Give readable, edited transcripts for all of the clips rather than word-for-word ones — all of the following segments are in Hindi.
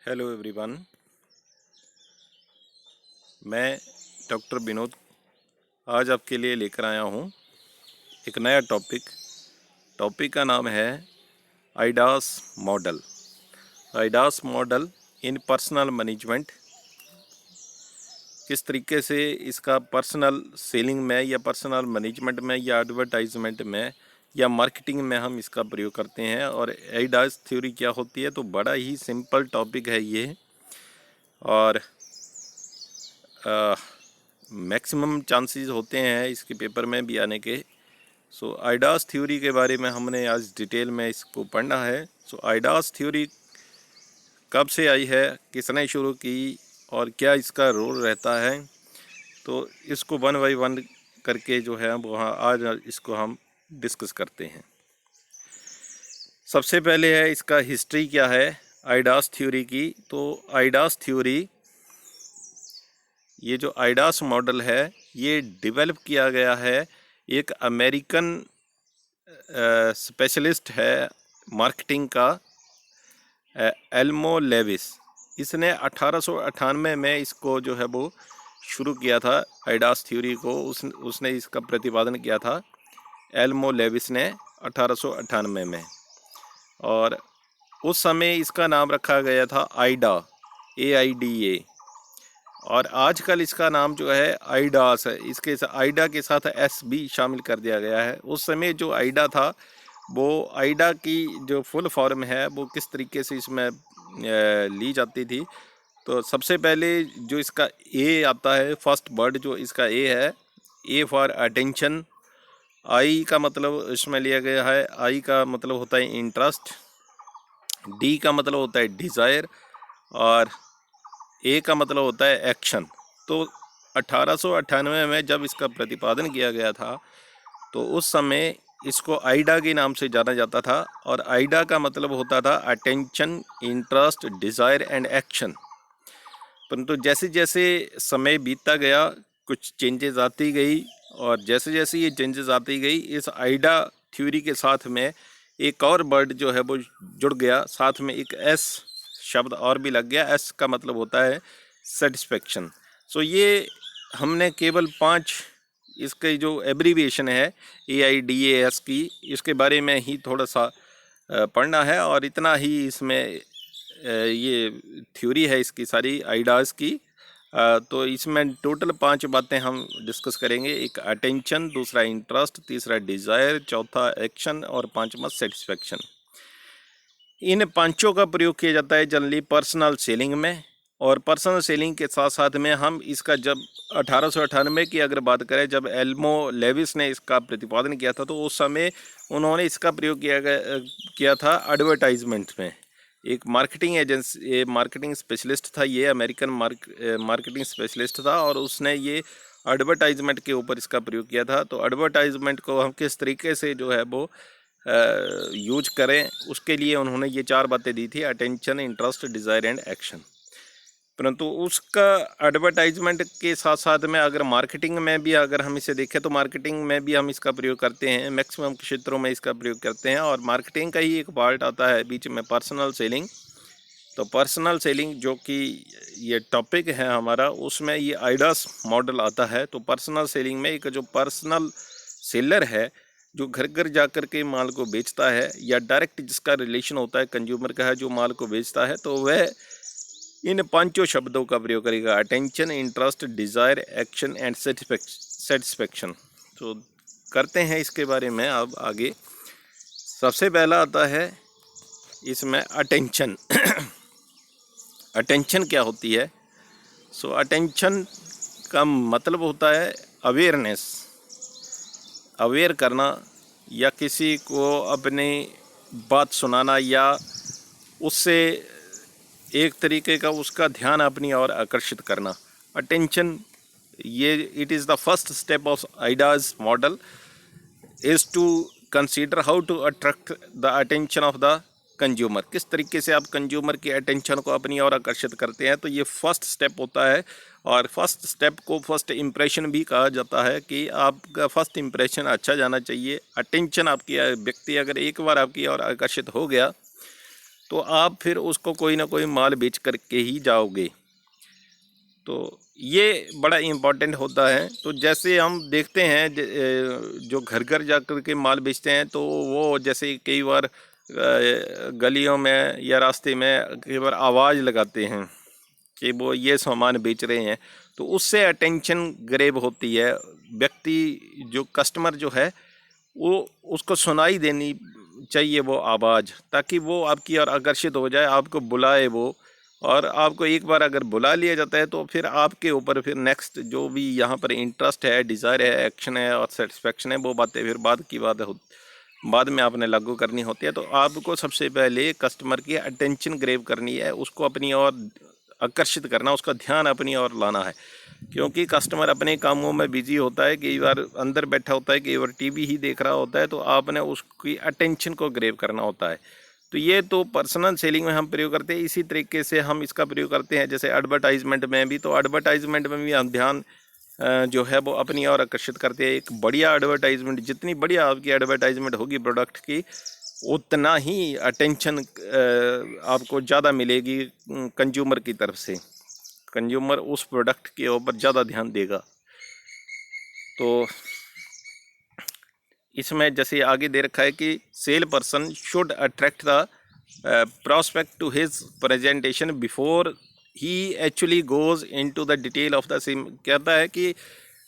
Hello everyone. मैं डॉक्टर विनोद आज आपके लिए लेकर आया हूँ एक नया टॉपिक का नाम है आईडास मॉडल। आईडास मॉडल इन पर्सनल मैनेजमेंट। किस तरीके से इसका पर्सनल सेलिंग में या पर्सनल मैनेजमेंट में या एडवर्टाइजमेंट में या मार्केटिंग में हम इसका प्रयोग करते हैं और आईडास थ्योरी क्या होती है। तो बड़ा ही सिंपल टॉपिक है ये और मैक्सिमम चांसेस होते हैं इसके पेपर में भी आने के। सो आईडास थ्योरी के बारे में हमने आज डिटेल में इसको पढ़ना है। सो आईडास थ्योरी कब से आई है, किसने शुरू की और क्या इसका रोल रहता है, तो इसको वन बाई वन करके जो है वहाँ आज इसको हम डिस्कस करते हैं। सबसे पहले है इसका हिस्ट्री क्या है आईडास थ्योरी की। तो आईडास थ्योरी, ये जो आईडास मॉडल है ये डेवलप किया गया है एक अमेरिकन स्पेशलिस्ट है मार्केटिंग का, एल्मो लेविस। इसने 1898 में इसको जो है वो शुरू किया था आईडास थ्योरी को। उसने इसका प्रतिपादन किया था एल्मो लेविस ने 1898 में। और उस समय इसका नाम रखा गया था आईडा, AIDA। और आजकल इसका नाम जो है आईडास है। इसके आईडा के साथ S भी शामिल कर दिया गया है। उस समय जो आईडा था वो आईडा की जो फुल फॉर्म है वो किस तरीके से इसमें ली जाती थी। तो सबसे पहले जो इसका A आता है, फर्स्ट वर्ड जो इसका A है, A फॉर अटेंशन। I का मतलब इसमें लिया गया है, I का मतलब होता है इंटरेस्ट, D का मतलब होता है डिज़ायर और A का मतलब होता है एक्शन। तो 1898 में जब इसका प्रतिपादन किया गया था तो उस समय इसको आईडा के नाम से जाना जाता था। और आईडा का मतलब होता था attention, interest, desire and action. परंतु जैसे जैसे समय बीतता गया कुछ चेंजेस आती गई और जैसे जैसे ये चेंजेस आती गई इस आईडा थ्योरी के साथ में एक और वर्ड जो है वो जुड़ गया, साथ में एक S शब्द और भी लग गया। S का मतलब होता है सेटिस्फेक्शन। सो ये हमने केवल 5 इसके जो एब्रीविएशन है AIDAS की, इसके बारे में ही थोड़ा सा पढ़ना है और इतना ही इसमें ये थ्योरी है इसकी सारी आईडास की। तो इसमें टोटल 5 बातें हम डिस्कस करेंगे। एक अटेंशन, दूसरा इंटरेस्ट, तीसरा डिज़ायर, चौथा एक्शन और पांचवा सेटिस्फेक्शन। इन पांचों का प्रयोग किया जाता है जनरली पर्सनल सेलिंग में। और पर्सनल सेलिंग के साथ साथ में हम इसका जब 1898 की अगर बात करें, जब एल्मो लेविस ने इसका प्रतिपादन किया था तो उस समय उन्होंने इसका प्रयोग किया था एडवर्टाइजमेंट में। एक मार्केटिंग एजेंसी, मार्केटिंग स्पेशलिस्ट था, ये अमेरिकन मार्केटिंग स्पेशलिस्ट था और उसने ये एडवर्टाइजमेंट के ऊपर इसका प्रयोग किया था। तो एडवर्टाइजमेंट को हम किस तरीके से जो है वो यूज करें उसके लिए उन्होंने ये 4 बातें दी थी, attention, interest, desire and action. परंतु उसका एडवर्टाइजमेंट के साथ साथ में अगर मार्केटिंग में भी अगर हम इसे देखें तो मार्केटिंग में भी हम इसका प्रयोग करते हैं, मैक्सिमम क्षेत्रों में इसका प्रयोग करते हैं। और मार्केटिंग का ही एक पार्ट आता है बीच में पर्सनल सेलिंग। तो पर्सनल सेलिंग जो कि ये टॉपिक है हमारा, उसमें ये आईडास मॉडल आता है। तो पर्सनल सेलिंग में एक जो पर्सनल सेलर है जो घर घर जा कर के माल को बेचता है या डायरेक्ट जिसका रिलेशन होता है कंज्यूमर का है जो माल को बेचता है, तो वह इन 5 शब्दों का प्रयोग करेगा, attention, interest, desire, action and satisfaction. तो करते हैं इसके बारे में अब आगे। सबसे पहला आता है इसमें अटेंशन। अटेंशन क्या होती है? सो अटेंशन का मतलब होता है अवेयरनेस, अवेयर करना या किसी को अपनी बात सुनाना या उससे एक तरीके का उसका ध्यान अपनी ओर आकर्षित करना। अटेंशन, ये it is the first step of AIDA's model is to consider how to attract the attention of the consumer. किस तरीके से आप कंज्यूमर की अटेंशन को अपनी ओर आकर्षित करते हैं, तो ये फर्स्ट स्टेप होता है। और फर्स्ट स्टेप को फर्स्ट इम्प्रेशन भी कहा जाता है कि आपका फर्स्ट इम्प्रेशन अच्छा जाना चाहिए। अटेंशन आपकी, व्यक्ति अगर एक बार आपकी ओर आकर्षित हो गया तो आप फिर उसको कोई ना कोई माल बेच करके ही जाओगे। तो ये बड़ा इम्पोर्टेंट होता है। तो जैसे हम देखते हैं जो घर घर जा कर के माल बेचते हैं, तो वो जैसे कई बार गलियों में या रास्ते में कई बार आवाज़ लगाते हैं कि वो ये सामान बेच रहे हैं, तो उससे अटेंशन ग्रैब होती है। व्यक्ति जो कस्टमर जो है वो उसको सुनाई देनी चाहिए वो आवाज़, ताकि वो आपकी ओर आकर्षित हो जाए, आपको बुलाए वो। और आपको एक बार अगर बुला लिया जाता है तो फिर आपके ऊपर फिर नेक्स्ट जो भी यहाँ पर इंटरेस्ट है, डिज़ायर है, एक्शन है और सेटिस्फेक्शन है, वो बातें फिर बाद में आपने लागू करनी होती है। तो आपको सबसे पहले कस्टमर की अटेंशन ग्रैब करनी है, उसको अपनी ओर आकर्षित करना, उसका ध्यान अपनी ओर लाना है। क्योंकि कस्टमर अपने कामों में बिजी होता है, कई बार अंदर बैठा होता है, कई बार टीवी ही देख रहा होता है, तो आपने उसकी अटेंशन को ग्रैब करना होता है। तो ये तो पर्सनल सेलिंग में हम प्रयोग करते हैं। इसी तरीके से हम इसका प्रयोग करते हैं जैसे एडवर्टाइजमेंट में भी। तो एडवर्टाइजमेंट में भी हम ध्यान जो है वो अपनी ओर आकर्षित करते हैं। एक बढ़िया एडवर्टाइजमेंट, जितनी बढ़िया आपकी एडवर्टाइजमेंट होगी प्रोडक्ट की, उतना ही अटेंशन आपको ज़्यादा मिलेगी कंज्यूमर की तरफ से। कंज्यूमर उस प्रोडक्ट के ऊपर ज़्यादा ध्यान देगा। तो इसमें जैसे आगे दे रखा है कि cell person should attract the prospect to his presentation before he actually goes into the detail of the same। कहता है कि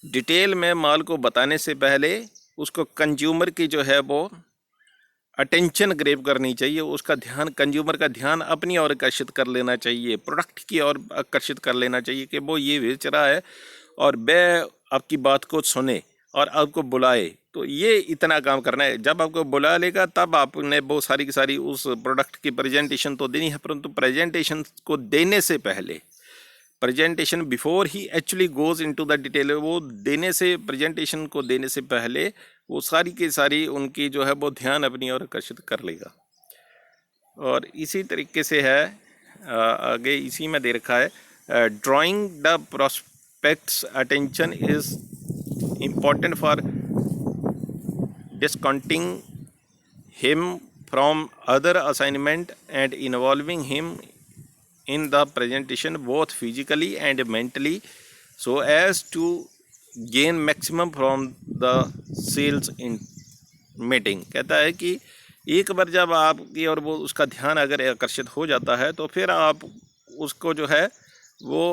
डिटेल में माल को बताने से पहले उसको कंज्यूमर की जो है वो अटेंशन ग्रैब करनी चाहिए, उसका ध्यान, कंज्यूमर का ध्यान अपनी ओर आकर्षित कर लेना चाहिए, प्रोडक्ट की ओर आकर्षित कर लेना चाहिए कि वो ये बेच रहा है और वह आपकी बात को सुने और आपको बुलाए। तो ये इतना काम करना है। जब आपको बुला लेगा तब आपने वो सारी की सारी उस प्रोडक्ट की प्रेजेंटेशन तो देनी है, परंतु प्रेजेंटेशन को देने से पहले, presentation before he actually goes into the detail, वो देने से, प्रेजेंटेशन को देने से पहले वो सारी की सारी उनकी जो है वो ध्यान अपनी ओर आकर्षित कर लेगा। और इसी तरीके से है आगे इसी में दे रखा है drawing the prospects attention is important for discounting him from other assignment and involving him in the presentation both physically and mentally so as to gain maximum from the sales in meeting। कहता है कि एक बार जब आपकी और वो उसका ध्यान अगर आकर्षित हो जाता है तो फिर आप उसको जो है वो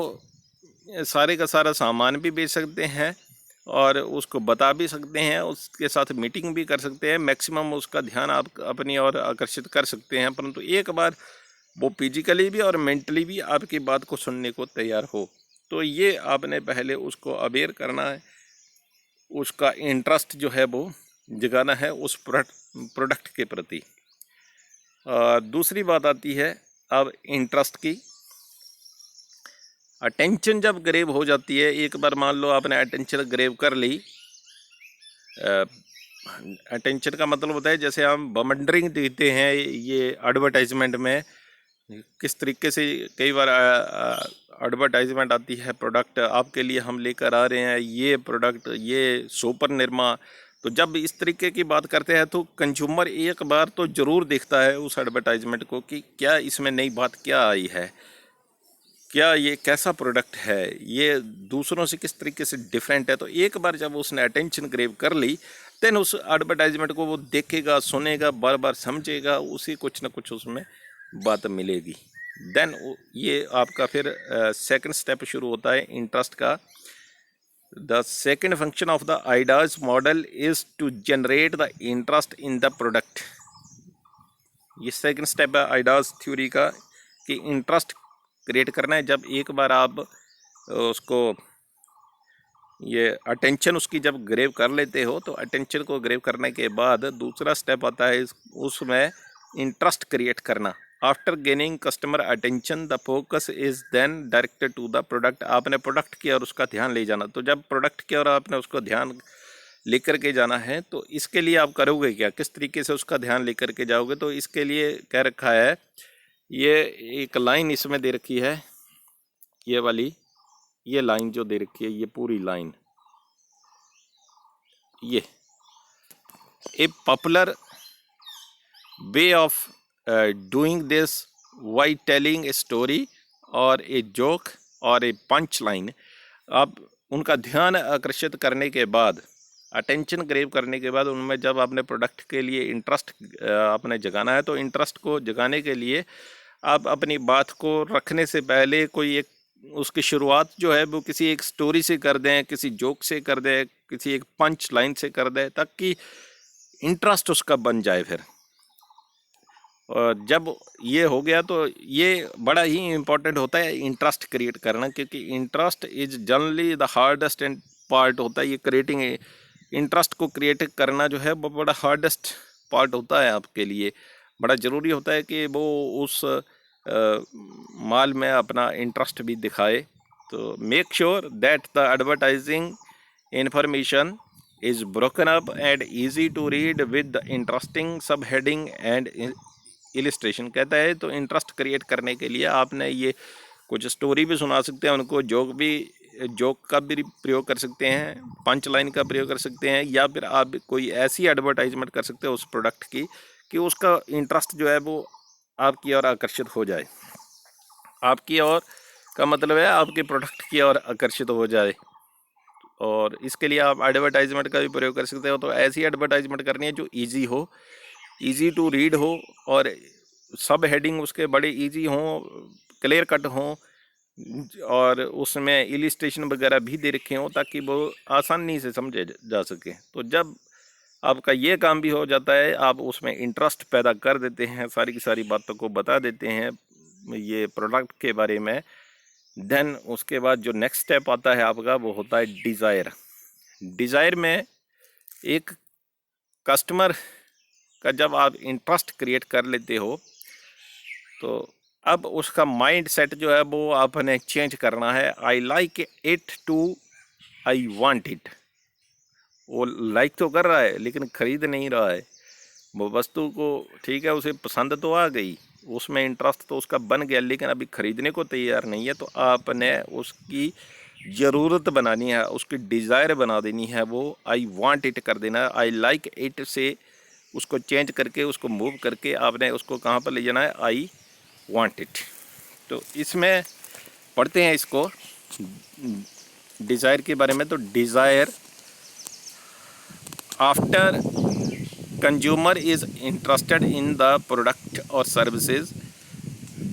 सारे का सारा सामान भी बेच सकते हैं और उसको बता भी सकते हैं, उसके साथ मीटिंग भी कर सकते हैं, मैक्सिमम उसका ध्यान आप अपनी ओर आकर्षित कर सकते हैं। परंतु एक बार वो फिजिकली भी और मेंटली भी आपकी बात को सुनने को तैयार हो, तो ये आपने पहले उसको अवेयर करना है, उसका इंटरेस्ट जो है वो जगाना है उस प्रोडक्ट के प्रति। दूसरी बात आती है अब इंटरेस्ट की। अटेंशन जब ग्रैब हो जाती है, एक बार मान लो आपने अटेंशन ग्रैब कर ली, अटेंशन का मतलब होता है जैसे हम बमंडरिंग देते हैं ये एडवर्टाइजमेंट में, किस तरीके से कई बार एडवर्टाइजमेंट आती है, प्रोडक्ट आपके लिए हम लेकर आ रहे हैं, ये प्रोडक्ट, ये सुपर निर्मा। तो जब इस तरीके की बात करते हैं तो कंज्यूमर एक बार तो ज़रूर देखता है उस एडवर्टाइजमेंट को कि क्या इसमें नई बात क्या आई है, क्या ये कैसा प्रोडक्ट है, ये दूसरों से किस तरीके से डिफरेंट है। तो एक बार जब उसने अटेंशन ग्रैब कर ली, देन उस एडवर्टाइजमेंट को वो देखेगा, सुनेगा, बार बार समझेगा, उसी कुछ ना कुछ उसमें बात मिलेगी। देन ये आपका फिर सेकंड स्टेप शुरू होता है इंटरेस्ट का। The second function of the AIDA's model is to generate the interest in the product. ये सेकंड स्टेप है आइडाज थ्योरी का कि इंटरेस्ट क्रिएट करना है। जब एक बार आप उसको ये अटेंशन उसकी जब ग्रैब कर लेते हो, तो अटेंशन को ग्रैब करने के बाद दूसरा स्टेप आता है उसमें इंटरेस्ट क्रिएट करना। After gaining customer attention the focus is then directed to the product. आपने प्रोडक्ट की और उसका ध्यान ले जाना। तो जब प्रोडक्ट की और आपने उसको ध्यान लेकर के जाना है, तो इसके लिए आप करोगे क्या, किस तरीके से उसका ध्यान लेकर के जाओगे। तो इसके लिए कह रखा है, ये एक लाइन इसमें दे रखी है, ये वाली, ये लाइन जो दे रखी है, ये पूरी लाइन, ये a popular way of doing this by telling a story और ए जोक और ए पंच लाइन। आप उनका ध्यान आकर्षित करने के बाद, अटेंशन ग्रेव करने के बाद, उनमें जब आपने प्रोडक्ट के लिए इंटरेस्ट आपने जगाना है, तो इंटरेस्ट को जगाने के लिए आप अपनी बात को रखने से पहले कोई एक उसकी शुरुआत जो है वो किसी एक स्टोरी से कर दें, किसी जोक से कर दें, किसी एक पंच लाइन से कर दें, ताकि इंटरेस्ट उसका बन जाए फिर। और जब ये हो गया तो ये बड़ा ही इम्पोर्टेंट होता है इंटरेस्ट क्रिएट करना, क्योंकि interest is generally the hardest and part होता है। ये क्रिएटिंग इंटरेस्ट को क्रिएट करना जो है वो बड़ा हार्डेस्ट पार्ट होता है आपके लिए। बड़ा ज़रूरी होता है कि वो उस माल में अपना इंटरेस्ट भी दिखाए। तो make sure that the advertising information is broken up and easy to read with the interesting subheading and illustration। कहता है तो इंटरेस्ट क्रिएट करने के लिए आपने ये कुछ स्टोरी भी सुना सकते हैं उनको, जोक का भी प्रयोग कर सकते हैं, पंच लाइन का प्रयोग कर सकते हैं, या फिर आप कोई ऐसी एडवर्टाइजमेंट कर सकते हैं उस प्रोडक्ट की कि उसका इंटरेस्ट जो है वो आपकी ओर आकर्षित हो जाए। आपकी ओर का मतलब है आपके प्रोडक्ट की ओर आकर्षित हो जाए, और इसके लिए आप एडवर्टाइजमेंट का भी प्रयोग कर सकते हो। तो ऐसी एडवर्टाइजमेंट करनी है जो इजी हो, इजी टू रीड हो, और सब हेडिंग उसके बड़े इजी हों, क्लियर कट हों, और उसमें इलिस्ट्रेशन वगैरह भी दे रखे हों ताकि वो आसानी से समझे जा सके। तो जब आपका ये काम भी हो जाता है, आप उसमें इंटरेस्ट पैदा कर देते हैं, सारी की सारी बातों को बता देते हैं ये प्रोडक्ट के बारे में, देन उसके बाद जो नेक्स्ट स्टेप आता है आपका वो होता है डिज़ायर। डिज़ायर में एक कस्टमर का जब आप इंटरेस्ट क्रिएट कर लेते हो तो अब उसका माइंड सेट जो है वो आपने चेंज करना है। I like it to I want it. वो लाइक तो कर रहा है लेकिन ख़रीद नहीं रहा है वो वस्तु को, ठीक है, उसे पसंद तो आ गई, उसमें इंटरेस्ट तो उसका बन गया, लेकिन अभी ख़रीदने को तैयार नहीं है। तो आपने उसकी ज़रूरत बनानी है, उसकी डिज़ायर बना देनी है, वो आई वांट इट कर देना है। आई लाइक इट से उसको चेंज करके, उसको मूव करके आपने उसको कहाँ पर ले जाना है, आई वांट इट। तो इसमें पढ़ते हैं इसको डिज़ायर के बारे में। तो desire, after consumer is interested in the product or services,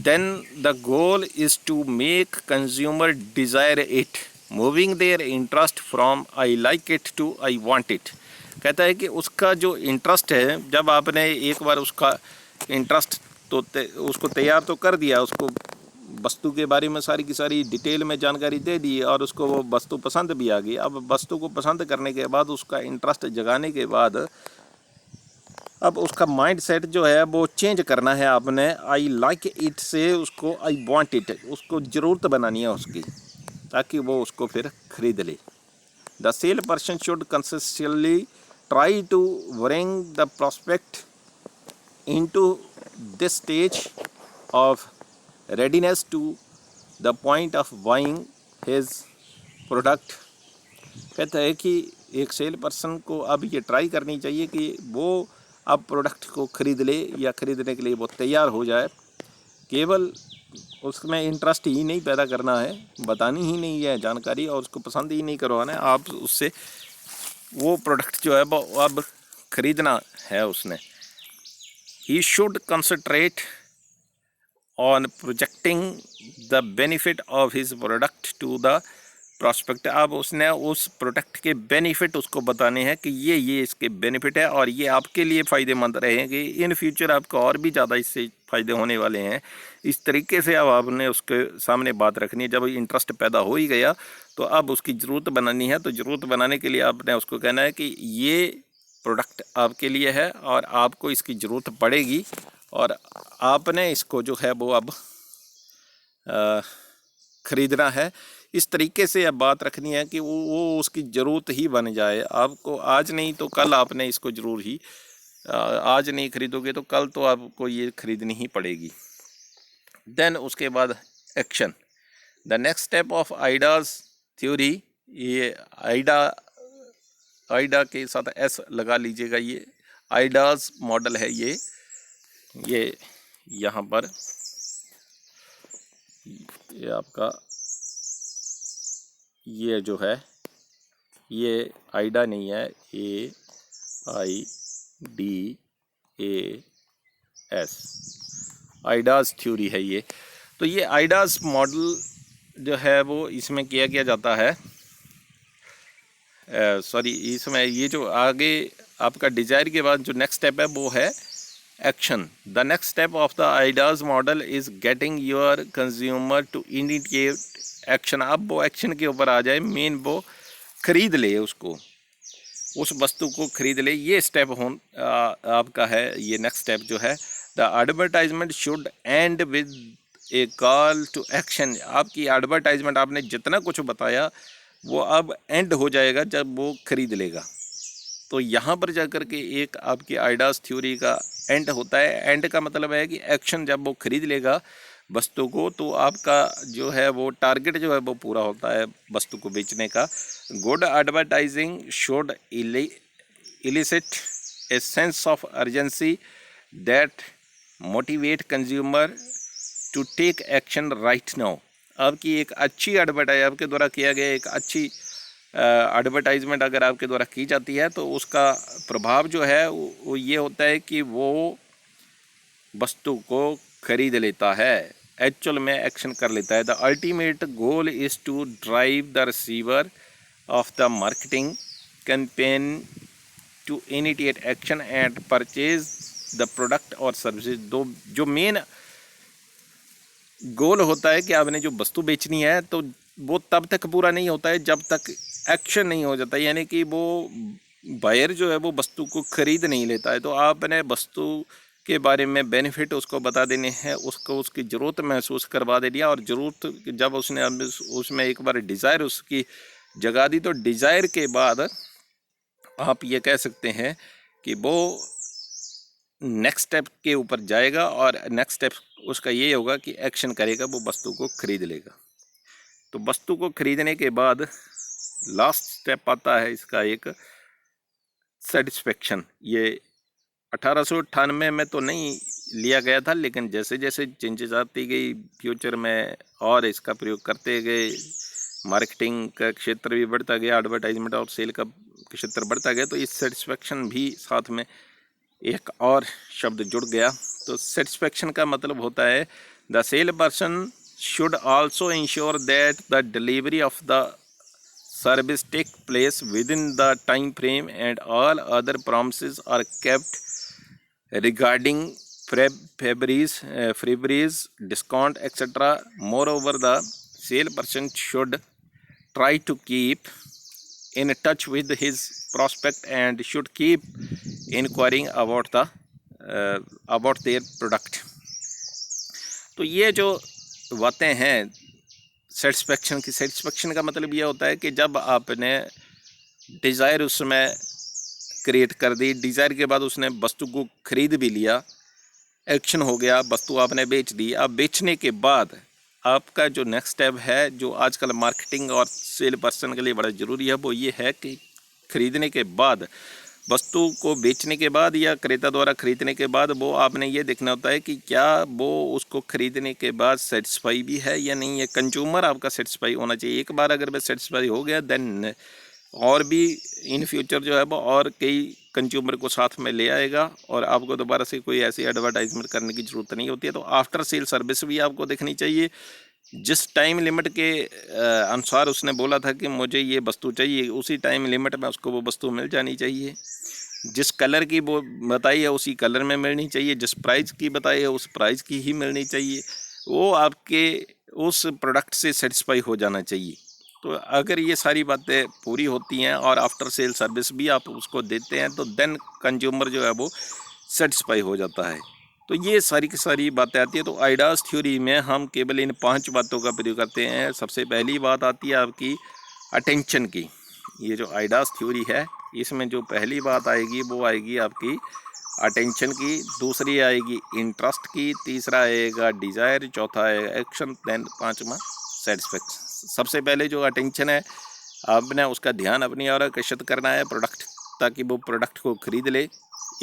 then the goal is to make consumer desire it, moving their interest from I like it to I want it। कहता है कि उसका जो इंटरेस्ट है, जब आपने एक बार उसका इंटरेस्ट तो उसको तैयार तो कर दिया, उसको वस्तु के बारे में सारी की सारी डिटेल में जानकारी दे दी और उसको वो वस्तु पसंद भी आ गई। अब वस्तु को पसंद करने के बाद, उसका इंटरेस्ट जगाने के बाद, अब उसका माइंड सेट जो है वो चेंज करना है आपने। आई लाइक इट से उसको आई वांट इट, उसको ज़रूरत बनानी है उसकी, ताकि वो उसको फिर खरीद ले। The sale person should consistently try to bring the prospect into this stage of readiness to the point of buying his product. कहता है कि एक सेल पर्सन को अब ये ट्राई करनी चाहिए कि वो अब प्रोडक्ट को ख़रीद ले, या ख़रीदने के लिए वो तैयार हो जाए। केवल उसमें इंटरेस्ट ही नहीं पैदा करना है, बतानी ही नहीं है जानकारी, और उसको पसंद ही नहीं करवाना है, आप उससे वो प्रोडक्ट जो है वो अब ख़रीदना है उसने। He should concentrate on projecting the benefit of his product to the prospect. अब उसने उस प्रोडक्ट के बेनिफिट उसको बताने हैं कि ये इसके बेनिफिट है और ये आपके लिए फ़ायदेमंद रहेंगे, इन फ्यूचर आपको और भी ज़्यादा इससे फ़ायदे होने वाले हैं। इस तरीके से अब आपने उसके सामने बात रखनी है। जब इंटरेस्ट पैदा हो ही गया तो अब उसकी ज़रूरत बनानी है। तो ज़रूरत बनाने के लिए आपने उसको कहना है कि ये प्रोडक्ट आपके लिए है और आपको इसकी ज़रूरत पड़ेगी, और आपने इसको जो है वो अब ख़रीदना है। इस तरीके से अब बात रखनी है कि वो उसकी ज़रूरत ही बन जाए। आपको आज नहीं तो कल आपने इसको ज़रूर ही, आज नहीं ख़रीदोगे तो कल तो आपको ये ख़रीदनी ही पड़ेगी। देन उसके बाद action. The next step of AIDA's theory, ये आइडा के साथ एस लगा लीजिएगा, ये आइडाज़ मॉडल है। ये यहाँ पर ये आपका ये जो है ये आइडा नहीं है, AIDAS, आइडास थ्योरी है ये। तो ये आइडास मॉडल जो है वो इसमें किया जाता है, सॉरी इसमें ये जो आगे आपका डिज़ायर के बाद जो नेक्स्ट स्टेप है वो है action. The next step of the AIDAS model is getting your consumer to initiate action. अब वो एक्शन के ऊपर आ जाए, मेन वो खरीद ले, उसको उस वस्तु को खरीद ले। ये स्टेप आपका है, ये नेक्स्ट स्टेप जो है। The advertisement should end with a call to action. आपकी एडवर्टाइजमेंट आपने जितना कुछ बताया वो अब एंड हो जाएगा जब वो खरीद लेगा। तो यहाँ पर जाकर के एक आपकी आइडास थ्योरी का एंड होता है। एंड का मतलब है कि एक्शन, जब वो खरीद लेगा वस्तु को तो आपका जो है वो टारगेट जो है वो पूरा होता है वस्तु को बेचने का। Good advertising should elicit a sense of urgency that motivate consumer to take action right now. आपकी एक अच्छी एडवर्टाइज आपके द्वारा किया गया एक अच्छी एडवर्टाइजमेंट अगर आपके द्वारा की जाती है तो उसका प्रभाव जो है वो ये होता है कि वो वस्तु को खरीद लेता है, एक्चुअल में एक्शन कर लेता है। The ultimate goal is to drive the receiver of the marketing campaign to initiate action and purchase the product और सर्विसेज। दो जो मेन गोल होता है कि आपने जो वस्तु बेचनी है तो वो तब तक पूरा नहीं होता है जब तक एक्शन नहीं हो जाता, यानी कि वो बायर जो है वो वस्तु को खरीद नहीं लेता है। तो आपने वस्तु के बारे में बेनिफिट उसको बता देने हैं, उसको उसकी ज़रूरत महसूस करवा दे दिया, और ज़रूरत जब उसने उसमें एक बार डिज़ायर उसकी जगा दी तो डिज़ायर के बाद आप ये कह सकते हैं कि वो नेक्स्ट स्टेप के ऊपर जाएगा और नेक्स्ट स्टेप उसका ये होगा कि एक्शन करेगा, वो वस्तु को खरीद लेगा। तो वस्तु को खरीदने के बाद लास्ट स्टेप आता है इसका एक सेटिस्फेक्शन। ये 1898 में तो नहीं लिया गया था, लेकिन जैसे जैसे चेंजेस आती गई फ्यूचर में और इसका प्रयोग करते गए, मार्केटिंग का क्षेत्र भी बढ़ता गया, एडवर्टाइजमेंट और सेल का क्षेत्र बढ़ता गया, तो इस सेटिस्फेक्शन भी साथ में एक और शब्द जुड़ गया। तो सेटिस्फेक्शन का मतलब होता है the sale person should also ensure that the delivery of the service take place within the time frame and all other promises are kept regarding freebies, discount, etc. Moreover, the salesperson should try to keep in touch with his prospect and should keep inquiring about their product. तो ये जो बातें हैं सेटिस्फेक्शन की, सेटिस्फेक्शन का मतलब ये होता है कि जब आपने डिज़ायर उसमें क्रिएट कर दी, डिज़ायर के बाद उसने वस्तु को खरीद भी लिया, एक्शन हो गया, वस्तु आपने बेच दी। अब बेचने के बाद आपका जो नेक्स्ट स्टेप है, जो आजकल मार्केटिंग और सेल पर्सन के लिए बड़ा ज़रूरी है, वो ये है कि खरीदने के बाद, वस्तु को बेचने के बाद या क्रेता द्वारा खरीदने के बाद वो आपने ये देखना होता है कि क्या वो उसको खरीदने के बाद सेटिस्फाई भी है या नहीं है। कंज्यूमर आपका सेटिस्फाई होना चाहिए। एक बार अगर वह सेटिस्फाई हो गया देन और भी इन फ्यूचर जो है वो और कई कंज्यूमर को साथ में ले आएगा और आपको दोबारा से कोई ऐसी एडवर्टाइजमेंट करने की ज़रूरत नहीं होती है। तो आफ्टर सेल सर्विस भी आपको देखनी चाहिए। जिस टाइम लिमिट के अनुसार उसने बोला था कि मुझे ये वस्तु चाहिए, उसी टाइम लिमिट में उसको वो वस्तु मिल जानी चाहिए। जिस कलर की वो बताई है उसी कलर में मिलनी चाहिए, जिस प्राइस की बताई है उस प्राइस की ही मिलनी चाहिए। वो आपके उस प्रोडक्ट से सेटिस्फाई हो जाना चाहिए। तो अगर ये सारी बातें पूरी होती हैं और आफ्टर सेल सर्विस भी आप उसको देते हैं तो देन कंज्यूमर जो है वो सेटिस्फाई हो जाता है। तो ये सारी की सारी बातें आती है। तो आइडास थ्योरी में हम केवल इन 5 बातों का प्रयोग करते हैं। सबसे पहली बात आती है आपकी अटेंशन की। ये जो आइडास थ्योरी है इसमें जो पहली बात आएगी वो आएगी आपकी अटेंशन की, दूसरी आएगी इंटरेस्ट की, तीसरा आएगा डिज़ायर, चौथा आएगा एक्शन, देन 5वां सेटिस्फेक्शन। सबसे पहले जो अटेंशन है, आपने उसका ध्यान अपनी ओर आकर्षित करना है प्रोडक्ट, ताकि वो प्रोडक्ट को खरीद ले।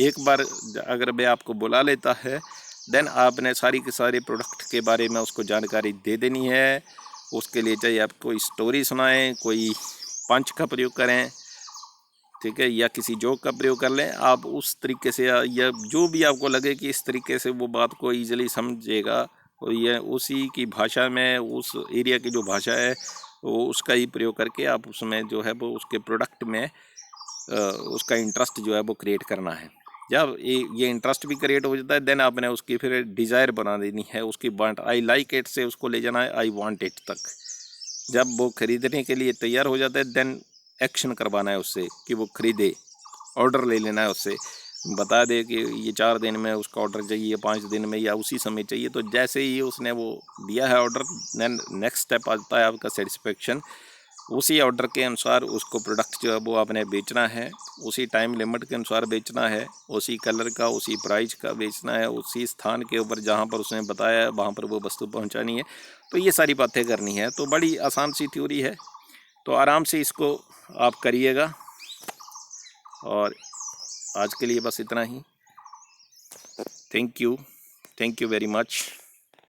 एक बार अगर वह आपको बुला लेता है देन आपने सारी के सारे प्रोडक्ट के बारे में उसको जानकारी दे देनी है। उसके लिए चाहिए आप कोई स्टोरी सुनाएं, कोई पंच का प्रयोग करें, ठीक है, या किसी जोक का प्रयोग कर लें आप उस तरीके से, या जो भी आपको लगे कि इस तरीके से वो बात को ईजिली समझेगा, और ये उसी की भाषा में, उस एरिया की जो भाषा है वो उसका ही प्रयोग करके आप उसमें जो है वो उसके प्रोडक्ट में उसका इंटरेस्ट जो है वो क्रिएट करना है। जब ये इंटरेस्ट भी क्रिएट हो जाता है, देन आपने उसकी फिर डिज़ायर बना देनी है, उसकी वांट, आई लाइक इट से उसको ले जाना है आई वांट इट तक। जब वो खरीदने के लिए तैयार हो जाता है, देन एक्शन करवाना है उससे कि वो खरीदे, ऑर्डर ले लेना है उससे, बता दे कि ये 4 दिन में उसका ऑर्डर चाहिए, 5 दिन में या उसी समय चाहिए। तो जैसे ही उसने वो दिया है ऑर्डर, देन नेक्स्ट स्टेप आता है आपका सेटिस्फेक्शन। उसी ऑर्डर के अनुसार उसको प्रोडक्ट जो है वो आपने बेचना है, उसी टाइम लिमिट के अनुसार बेचना है, उसी कलर का, उसी प्राइस का बेचना है, उसी स्थान के ऊपर जहाँ पर उसने बताया है वहाँ पर वो वस्तु पहुँचानी है। तो ये सारी बातें करनी है। तो बड़ी आसान सी थ्योरी है, तो आराम से इसको आप करिएगा। और आज के लिए बस इतना ही। Thank you very much.